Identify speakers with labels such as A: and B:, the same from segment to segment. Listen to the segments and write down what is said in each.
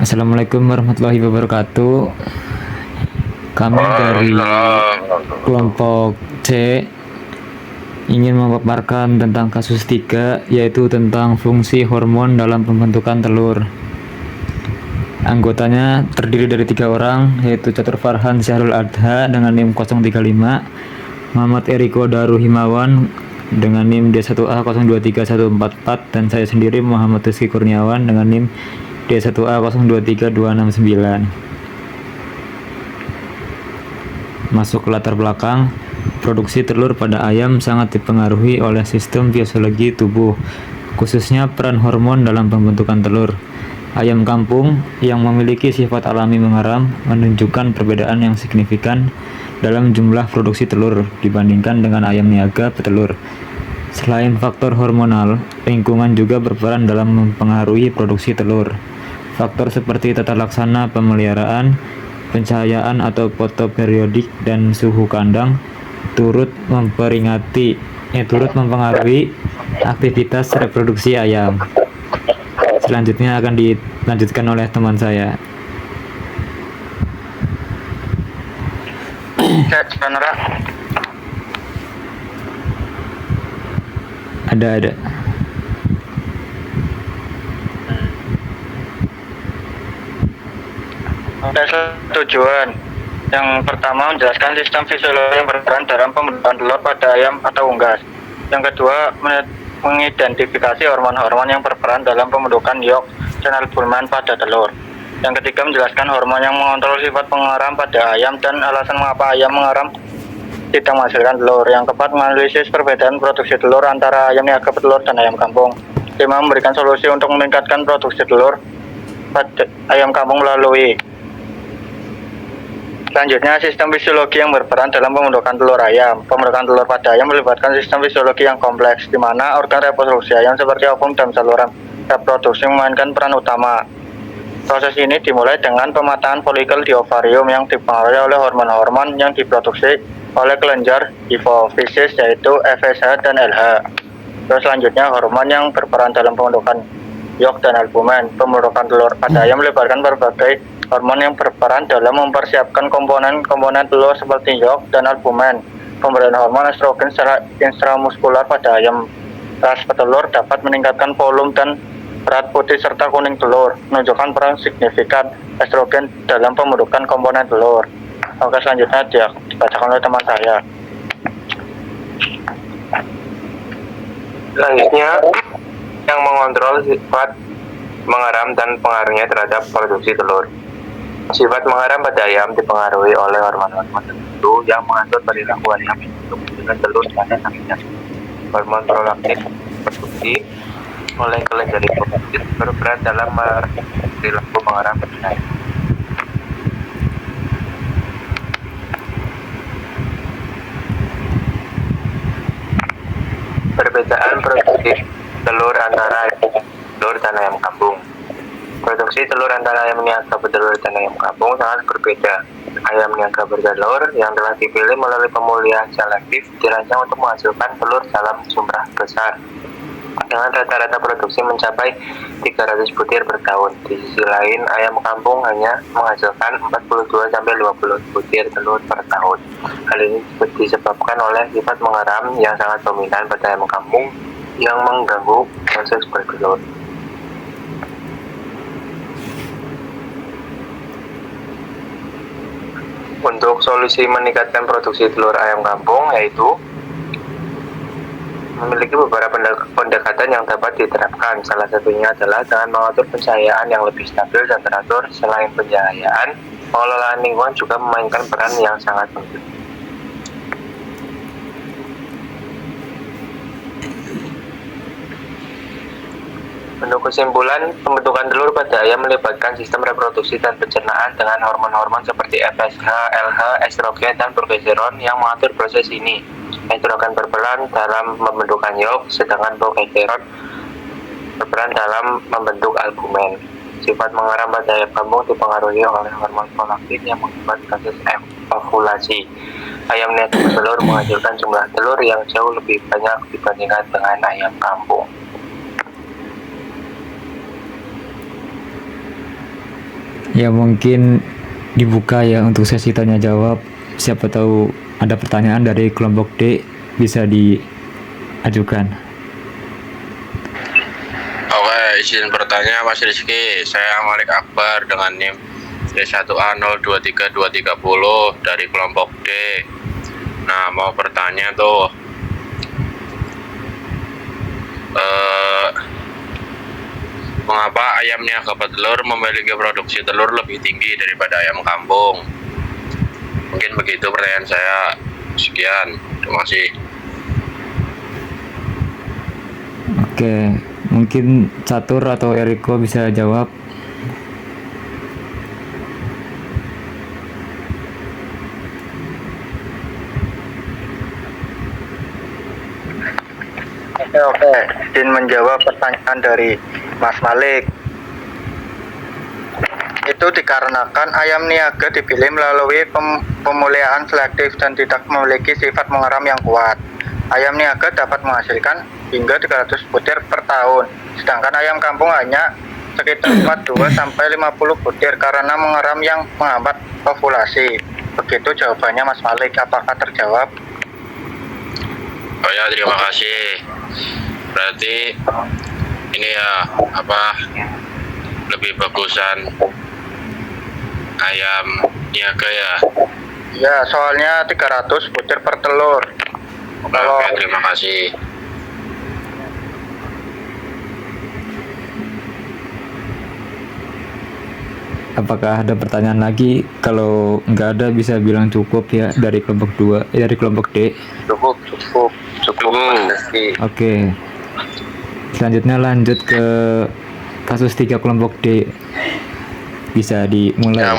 A: Assalamualaikum warahmatullahi wabarakatuh. Kami dari kelompok C ingin memaparkan tentang kasus 3, yaitu tentang fungsi hormon dalam pembentukan telur. Anggotanya terdiri dari 3 orang, yaitu Catur Farhan Syahrul Adha dengan NIM 035, Muhammad Eriko Daru Himawan dengan NIM D1A 023144, dan saya sendiri Muhammad Rizky Kurniawan dengan NIM D1A 023269. Masuk ke latar belakang, produksi telur pada ayam sangat dipengaruhi oleh sistem fisiologi tubuh, khususnya peran hormon dalam pembentukan telur. Ayam kampung yang memiliki sifat alami mengaram menunjukkan perbedaan yang signifikan dalam jumlah produksi telur dibandingkan dengan ayam niaga petelur. Selain faktor hormonal, lingkungan juga berperan dalam mempengaruhi produksi telur. Faktor seperti tata laksana pemeliharaan, pencahayaan atau fotoperiodik, dan suhu kandang turut mempengaruhi aktivitas reproduksi ayam. Selanjutnya akan dilanjutkan oleh teman saya. Ada.
B: Tujuan yang pertama menjelaskan sistem fisiologi yang berperan dalam pembentukan telur pada ayam atau unggas. Yang kedua, mengidentifikasi hormon-hormon yang berperan dalam pembentukan yolk dan albumen pada telur. Yang ketiga, menjelaskan hormon yang mengontrol sifat pengeram pada ayam dan alasan mengapa ayam mengeram tidak menghasilkan telur. Yang keempat, menganalisis perbedaan produksi telur antara ayam niaga petelur dan ayam kampung. 5, memberikan solusi untuk meningkatkan produksi telur pada ayam kampung melalui selanjutnya sistem fisiologi yang berperan dalam pembentukan telur ayam. Pembentukan telur pada ayam melibatkan sistem fisiologi yang kompleks, di mana organ reproduksi ayam seperti ovum dan saluran reproduksi memainkan peran utama. Proses ini dimulai dengan pematangan folikel di ovarium yang dipengaruhi oleh hormon-hormon yang diproduksi oleh kelenjar hipofisis, yaitu FSH dan LH. Terus selanjutnya hormon yang berperan dalam pembentukan yolk dan albumen. Pembentukan telur pada ayam melibatkan berbagai hormon yang berperan dalam mempersiapkan komponen-komponen telur seperti yolk dan albumen. Pemberian hormon estrogen secara intramuskular pada ayam ras petelur dapat meningkatkan volume dan berat putih serta kuning telur, menunjukkan peran signifikan estrogen dalam pembentukan komponen telur. Oke, selanjutnya dibacakan oleh teman saya.
C: Selanjutnya, yang mengontrol sifat mengeram dan pengaruhnya terhadap produksi telur. Sifat mengeram pada ayam dipengaruhi oleh hormon-hormon tertentu yang mengatur perilaku ayam untuk menghasilkan telur pada akhirnya. Hormon prolaktin produksi oleh kelenjar hipofisis berperan dalam perilaku mengeram pada ayam. Perbedaan produksi telur antara telur dan ayam kampung. Produksi telur antara ayam niaga petelur dan ayam kampung sangat berbeda. Ayam niaga bertelur yang telah dipilih melalui pemulihan selektif dirancang untuk menghasilkan telur dalam jumlah besar, dengan rata-rata produksi mencapai 300 butir per tahun. Di sisi lain, ayam kampung hanya menghasilkan 42-50 butir telur per tahun. Hal ini disebabkan oleh sifat mengeram yang sangat dominan pada ayam kampung yang mengganggu proses bertelur. Untuk solusi meningkatkan produksi telur ayam kampung yaitu memiliki beberapa pendekatan yang dapat diterapkan. Salah satunya adalah dengan mengatur pencahayaan yang lebih stabil dan teratur. Selain pencahayaan, pengelolaan lingkungan juga memainkan peran yang sangat penting. Untuk kesimpulan, pembentukan telur pada ayam melibatkan sistem reproduksi dan pencernaan dengan hormon-hormon seperti FSH, LH, estrogen, dan progesteron yang mengatur proses ini. Estrogen berperan dalam membentukkan yolk, sedangkan progesteron berperan dalam membentuk albumen. Sifat mengeram pada ayam kampung dipengaruhi oleh hormon prolaktin yang mengibat proses ovulasi. Ayam niaga bertelur menghasilkan jumlah telur yang jauh lebih banyak dibandingkan dengan ayam kampung.
A: Ya mungkin dibuka ya untuk sesi tanya jawab. Siapa tahu ada pertanyaan dari kelompok D bisa diajukan.
D: Oke, izin bertanya Mas Rizky. Saya Malik Akbar dengan NIM D1A023230 dari kelompok D. Nah, mau bertanya tuh, mengapa ayam niaga petelur memiliki produksi telur lebih tinggi daripada ayam kampung? Mungkin begitu pertanyaan saya. Sekian, terima kasih.
A: Oke, mungkin Catur atau Eriko bisa jawab.
B: Oke. Izin menjawab pertanyaan dari Mas Malik. Itu dikarenakan ayam niaga dipilih melalui pemuliaan selektif dan tidak memiliki sifat mengeram yang kuat. Ayam niaga dapat menghasilkan hingga 300 butir per tahun, sedangkan ayam kampung hanya sekitar 42-50 butir karena mengeram yang menghambat ovulasi. Begitu jawabannya Mas Malik. Apakah terjawab?
D: Oh ya, terima kasih. Berarti ini ya lebih bagusan ayam niaga ya.
B: Ya, soalnya 300 butir per telur.
D: Oke, terima kasih.
A: Apakah ada pertanyaan lagi? Kalau nggak ada bisa bilang cukup ya dari kelompok 2, dari kelompok D.
C: Cukup Mas Rizky.
A: Oke. Selanjutnya lanjut ke kasus 3 kelompok D. Bisa dimulai.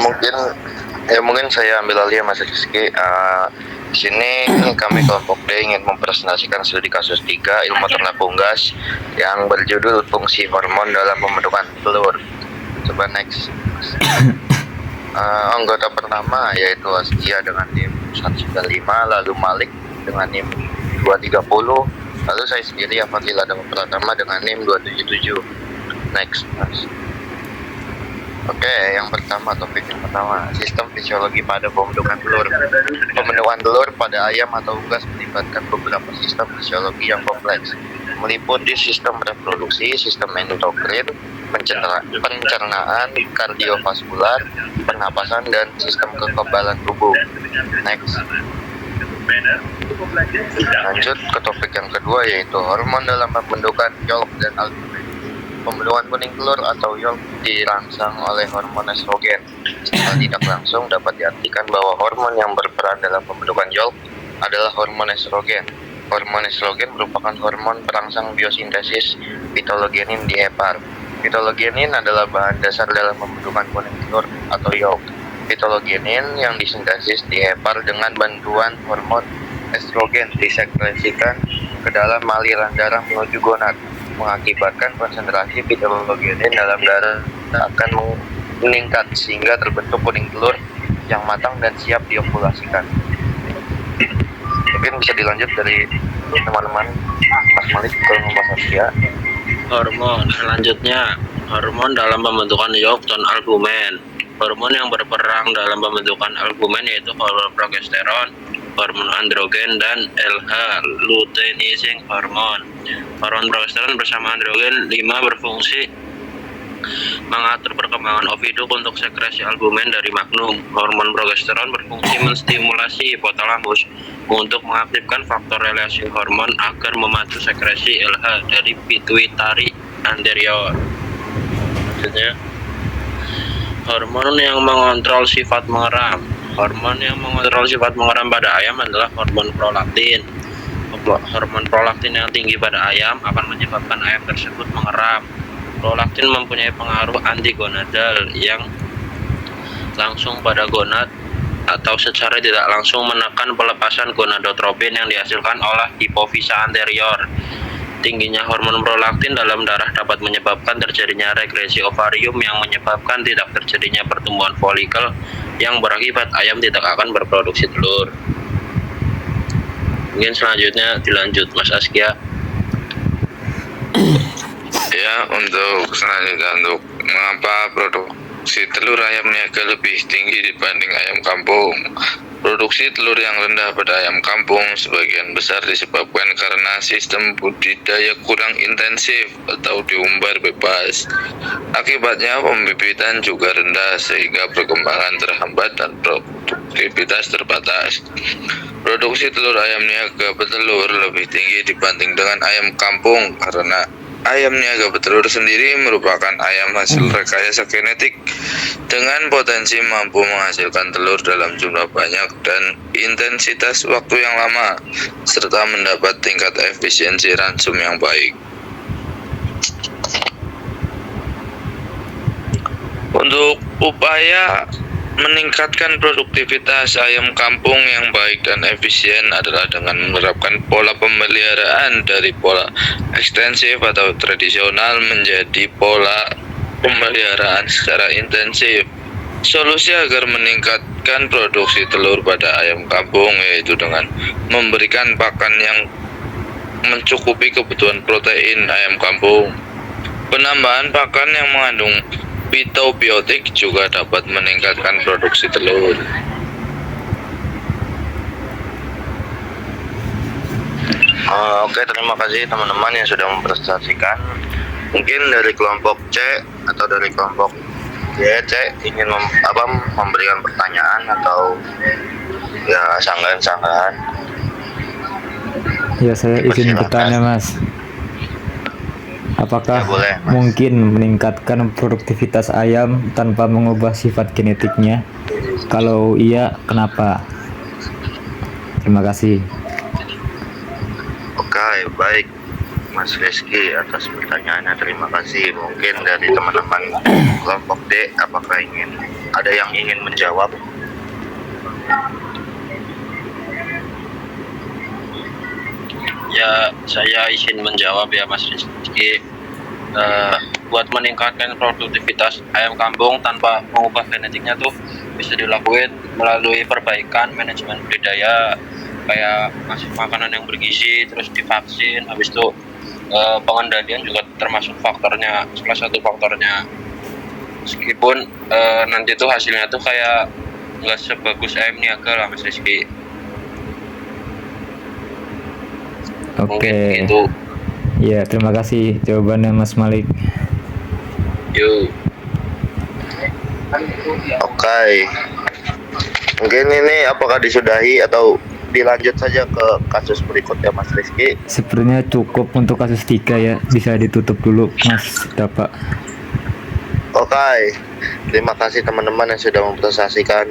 C: Mungkin saya ambil alih ya Mas Rizky. Di sini kami kelompok D ingin mempresentasikan studi kasus 3 ilmu ternak unggas yang berjudul fungsi hormon dalam pembentukan telur. Coba next. Anggota pertama yaitu Askia dengan NIM 195, lalu Malik dengan NIM 230, lalu saya sendiri Fadila Dharma Pratama dengan NIM 277. Next, Mas. Oke, yang pertama, topik yang pertama, sistem fisiologi pada pembentukan telur. Pembentukan telur pada ayam atau unggas melibatkan beberapa sistem fisiologi yang kompleks, meliputi sistem reproduksi, sistem endokrin, pencernaan, kardiovaskular, pernapasan, dan sistem kekebalan tubuh. Next. Lanjut ke topik yang kedua yaitu hormon dalam pembentukan yolk dan albumin. Pembentukan kuning telur atau yolk dirangsang oleh hormon estrogen. Secara tidak langsung dapat diartikan bahwa hormon yang berperan dalam pembentukan yolk adalah hormon estrogen. Hormon estrogen merupakan hormon perangsang biosintesis pitologenin di hepar. Pitologenin adalah bahan dasar dalam pembentukan kuning telur atau yolk. Pitologenin yang disintesis di hepar dengan bantuan hormon estrogen disekresikan ke dalam aliran darah menuju gonad, mengakibatkan konsentrasi pitologenin dalam darah akan meningkat sehingga terbentuk kuning telur yang matang dan siap diovulasikan. Mungkin bisa dilanjut dari teman-teman Mas Malik kalau membahas Askia.
D: Hormon selanjutnya, hormon dalam pembentukan yolk dan albumen. Hormon yang berperan dalam pembentukan albumen yaitu hormon progesteron, hormon androgen, dan LH luteinizing hormon. Hormon progesteron bersama androgen 5 berfungsi mengatur perkembangan oviduk untuk sekresi albumen dari magnum. Hormon progesteron berfungsi menstimulasi hipotalamus untuk mengaktifkan faktor relasi hormon agar memacu sekresi LH dari pituitari anterior. Maksudnya, hormon yang mengontrol sifat mengeram. Hormon yang mengontrol sifat mengeram pada ayam adalah hormon prolaktin. Hormon prolaktin yang tinggi pada ayam akan menyebabkan ayam tersebut mengeram. Prolaktin mempunyai pengaruh antigonadal yang langsung pada gonad atau secara tidak langsung menekan pelepasan gonadotropin yang dihasilkan oleh hipofisa anterior. Tingginya hormon prolaktin dalam darah dapat menyebabkan terjadinya regresi ovarium yang menyebabkan tidak terjadinya pertumbuhan folikel yang berakibat ayam tidak akan berproduksi telur. Mungkin selanjutnya dilanjut Mas Askia.
E: Ya, untuk selanjutnya untuk mengapa produksi telur ayam niaga lebih tinggi dibanding ayam kampung. Produksi telur yang rendah pada ayam kampung sebagian besar disebabkan karena sistem budidaya kurang intensif atau diumbar bebas. Akibatnya pembibitan juga rendah sehingga perkembangan terhambat dan produktivitas terbatas. Produksi telur ayam niaga betelur lebih tinggi dibanding dengan ayam kampung karena ayam niaga betelur sendiri merupakan ayam hasil rekayasa genetik dengan potensi mampu menghasilkan telur dalam jumlah banyak dan intensitas waktu yang lama, serta mendapat tingkat efisiensi ransum yang baik. Untuk upaya meningkatkan produktivitas ayam kampung yang baik dan efisien adalah dengan menerapkan pola pemeliharaan dari pola ekstensif atau tradisional menjadi pola pemeliharaan secara intensif. Solusi agar meningkatkan produksi telur pada ayam kampung yaitu dengan memberikan pakan yang mencukupi kebutuhan protein ayam kampung. Penambahan pakan yang mengandung fitobiotik juga dapat meningkatkan produksi telur.
C: Oke, terima kasih teman-teman yang sudah mempresentasikan. Mungkin dari kelompok C atau dari kelompok C ingin memberikan pertanyaan atau ya sanggahan-sanggahan.
A: Ya, saya izin
C: Persilakan.
A: bertanya, Mas. Apakah
C: Ya, boleh, Mas.
A: mungkin meningkatkan produktivitas ayam tanpa mengubah sifat genetiknya? Kalau iya, kenapa? Terima kasih.
C: Oke, baik Mas Rizky atas pertanyaannya, terima kasih. Mungkin dari teman-teman kelompok D, apakah ada yang ingin menjawab?
D: Ya, saya izin menjawab ya Mas Rizky. Buat meningkatkan produktivitas ayam kampung tanpa mengubah genetiknya tuh bisa dilakukan melalui perbaikan manajemen budidaya, kayak ngasih makanan yang bergizi, terus divaksin, habis itu pengendalian juga termasuk faktornya, salah satu faktornya. Meskipun nanti tuh hasilnya tuh kayak nggak sebagus ayam niaga lah Mas Rizky.
A: Oke.
D: Mungkin gitu.
A: Ya, terima kasih jawabannya Mas Malik.
D: Yuk.
C: Oke, mungkin ini apakah disudahi atau dilanjut saja ke kasus berikutnya Mas Rizky?
A: Sepertinya cukup untuk kasus 3 ya. Bisa ditutup dulu, Mas Dapak.
C: Oke, terima kasih teman-teman yang sudah mempresentasikan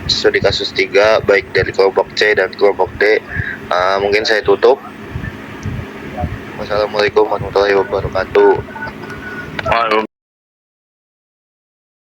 C: studi kasus 3 baik dari kelompok C dan kelompok D. Mungkin saya tutup. Wassalamualaikum warahmatullahi wabarakatuh.